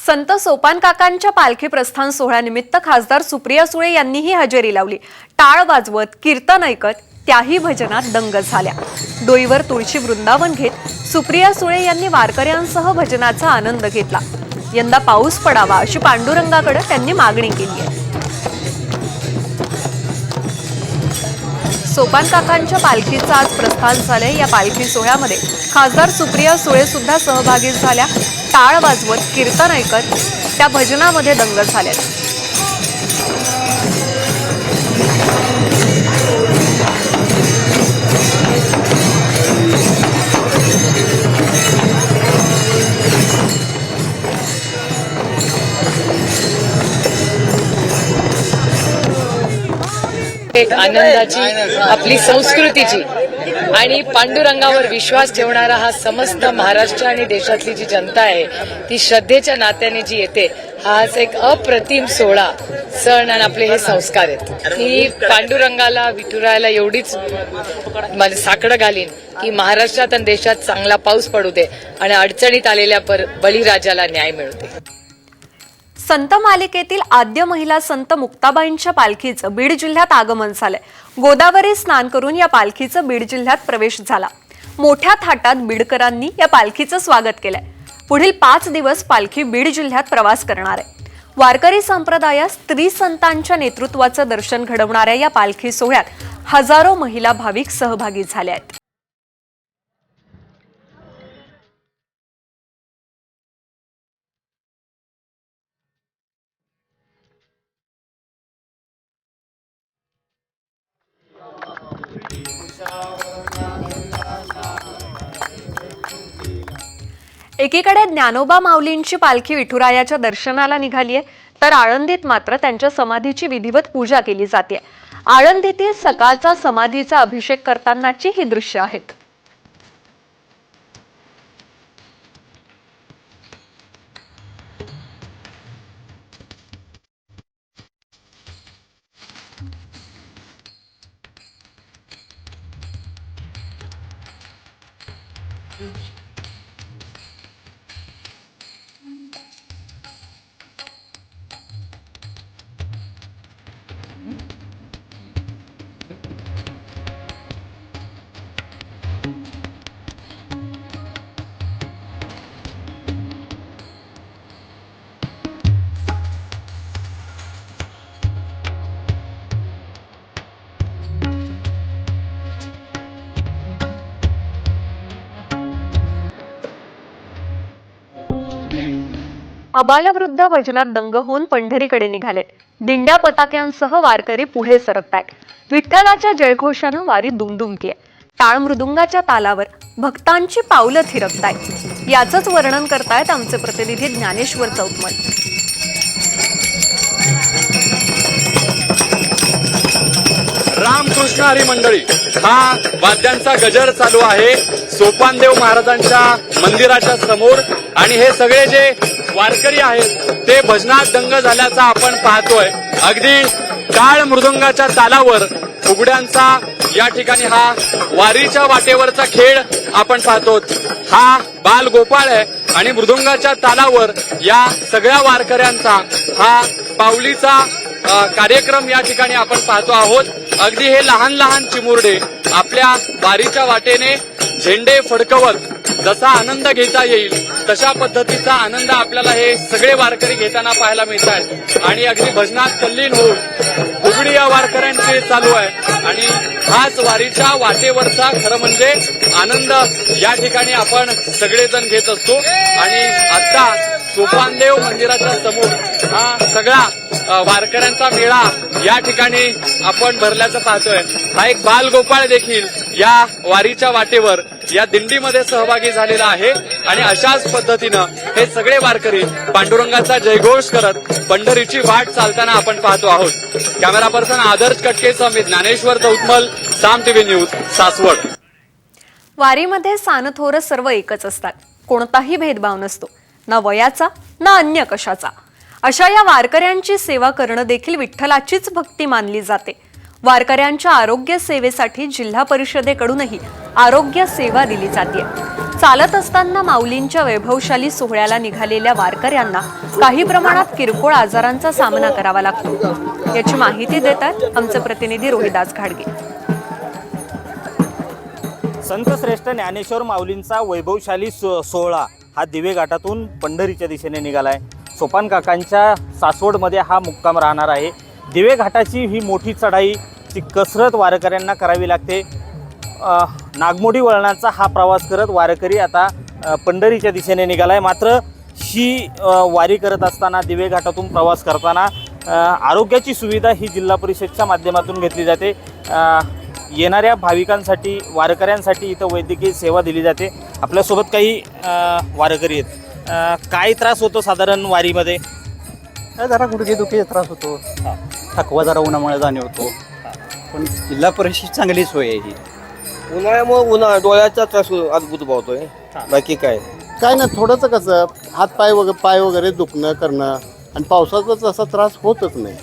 संत सोपान काकांच्या पालखी प्रस्थान सोहळ्यानिमित्त खासदार सुप्रिया सुळे यांनीही हजेरी लावली। टाळ वाजवत कीर्तन ऐकत त्याही भजनात दंग झाल्या। डोईवर तुळशी वृंदावन घेत सुप्रिया सुळे यांनी वारकऱ्यांसह भजनाचा आनंद घेतला। यंदा पाऊस पडावा अशी पांडुरंगाकडे त्यांनी मागणी केली आहे। सोपान काकांच्या पालखीचं आज प्रस्थान झाले। या पालखी सोहळ्यामध्ये खासदार सुप्रिया सुळे सुद्धा सहभागी झाल्या। टाळ वाजवत कीर्तन ऐकत त्या भजनामध्ये दंग झाल्या। एक आनंदाची आपली संस्कृतीची आणि पांडुरंगावर विश्वास ठेवणारा हा समस्त महाराष्ट्र आणि देशातली जी जनता आहे ती श्रद्धेच्या नात्याने जी येते, हाच एक अप्रतिम सोहळा सण आणि आपले हे संस्कार आहेत। मी पांडुरंगाला विठुरायाला एवढीच साकडं घालीन की महाराष्ट्रात आणि देशात चांगला पाऊस पडू दे आणि अडचणीत आलेल्या बळीराजाला न्याय मिळू दे। संत मालिकेतील आद्य महिला संत मुक्ताबाईंच्या पालखीचं बीड जिल्ह्यात आगमन झालंय। गोदावरी स्नान करून या पालखीचं बीड जिल्ह्यात प्रवेश झाला। मोठ्या थाटात बीडकरांनी या पालखीचं स्वागत केलंय। पुढील 5 दिवस पालखी बीड जिल्ह्यात प्रवास करणार आहे। वारकरी संप्रदायात स्त्री संतांच्या नेतृत्वाचं दर्शन घडवणाऱ्या या पालखी सोहळ्यात हजारो महिला भाविक सहभागी झाल्या आहेत। एकीकडे ज्ञानोबा माऊलींची पालखी विठुरायाच्या दर्शनाला निघाली आहे, तर आळंदीत मात्र त्यांच्या समाधीची विधिवत पूजा केली जाते। आळंदीतील सकाळचा समाधीचा अभिषेक करतानाची ही दृश्य आहेत। अबालवृद्ध भजनात दंग होऊन पंढरीकडे निघाले। दिंड्या पताक्यांसह वारकरी पुढे सरकतायत। विठ्ठलाच्या जयघोषानं वारी दुमदुमतीये। टाळ मृदुंगाच्या तालावर भक्तांची पावलं थिरकतायत। याचंच वर्णन करतायत आमचे प्रतिनिधी ज्ञानेश्वर चौतमल। रामकृष्ण हरी मंडळी, हा वाद्यांचा गजर चालू आहे सोपानदेव महाराजांच्या मंदिराच्या समोर आणि हे सगळे जे वारकरी आहेत ते भजनात दंग झाल्याचा आपण पाहतोय। अगदी टाळ मृदुंगाच्या तालावर फुगड्यांचा या ठिकाणी हा वारीच्या वाटेवरचा खेळ आपण पाहतो। हा बाल गोपाळ आहे आणि मृदुंगाच्या तालावर या सगळ्या वारकऱ्यांचा हा पावलीचा कार्यक्रम या ठिकाणी आपण पाहतो आहोत। अगदी हे लहान लहान चिमुरडे आपल्या वारीच्या वाटेने झेंडे फडकवत जसा आनंद घेता येईल तशा पद्धतीचा आनंद आपल्याला हे सगळे वारकरी घेताना पाहायला मिळतात आणि अगदी भजनात तल्लीन होऊन फुगडी या वारकऱ्यांची चालू आहे आणि हाच वारीच्या वाटेवरचा खरं म्हणजे आनंद या ठिकाणी आपण सगळेजण घेत असतो। आणि आता सोपानदेव मंदिराच्या समोर हा सगळा वारकऱ्यांचा मेळा या ठिकाणी आपण भरल्याचं पाहतोय। हा एक बाल गोपाळ देखील या वारीच्या वाटेवर या दिंडीमध्ये सहभागी झालेला आहे आणि अशाच पद्धतीनं हे सगळे वारकरी पांडुरंगाचा जयघोष करत पंढरीची वाट चालताना आपण पाहतो आहोत। कॅमेरा पर्सन आदर्श कटकेसह मी ज्ञानेश्वर चौतमल, साम टीव्ही न्यूज, सासवड। वारीमध्ये सानथोर सर्व एकच असतात। कोणताही भेदभाव नसतो, ना वयाचा ना अन्य कशाचा। अशा या वारकऱ्यांची सेवा करणं देखील विठ्ठलाचीच भक्ती मानली जाते। वारकऱ्यांच्या आरोग्य सेवेसाठी जिल्हा परिषदेकडूनही आरोग्य सेवा दिली जाते। चालत असताना माऊलींच्या वैभवशाली सोहळ्याला निघालेल्या वारकऱ्यांना काही प्रमाणात किरकोळ आजारांचा सामना करावा लागतो। याची माहिती देतात आमचे प्रतिनिधी रोहिदास घाडगे। संत श्रेष्ठ ज्ञानेश्वर माऊलींचा वैभवशाली सोहळा हा दिवे घाटातून पंढरीच्या दिशेने निघाला आहे। सोपान काकांच्या सासवडमध्ये हा मुक्काम राहणार आहे। दिवे घाटाची ही मोठी चढाईची कसरत वारकऱ्यांना करावी लागते। नागमोडी वळणाचा हा प्रवास करत वारकरी आता पंढरीच्या दिशेने निघाला आहे। मात्र ही वारी करत असताना दिवे घाटातून प्रवास करताना आरोग्याची सुविधा ही जिल्हा परिषदच्या माध्यमातून घेतली जाते। येणाऱ्या भाविकांसाठी वारकऱ्यांसाठी इथं वैद्यकीय सेवा दिली जाते। आपल्यासोबत काही वारकरी आहेत। काय त्रास होतो साधारण वारीमध्ये? जरा गुडघेदुखीचा त्रास होतो, थकवा जरा उन्हामुळे जाणवतो, पण जिल्हा परिषद चांगली सोय आहे ही। उन्हाळ्यामुळे डोळ्याचा त्रास अद्भुत भावतोय, बाकी काय ना थोडंसं कसं हात पाय वगैरे दुखणं करणं आणि पावसाचा तसा त्रास होतच नाही।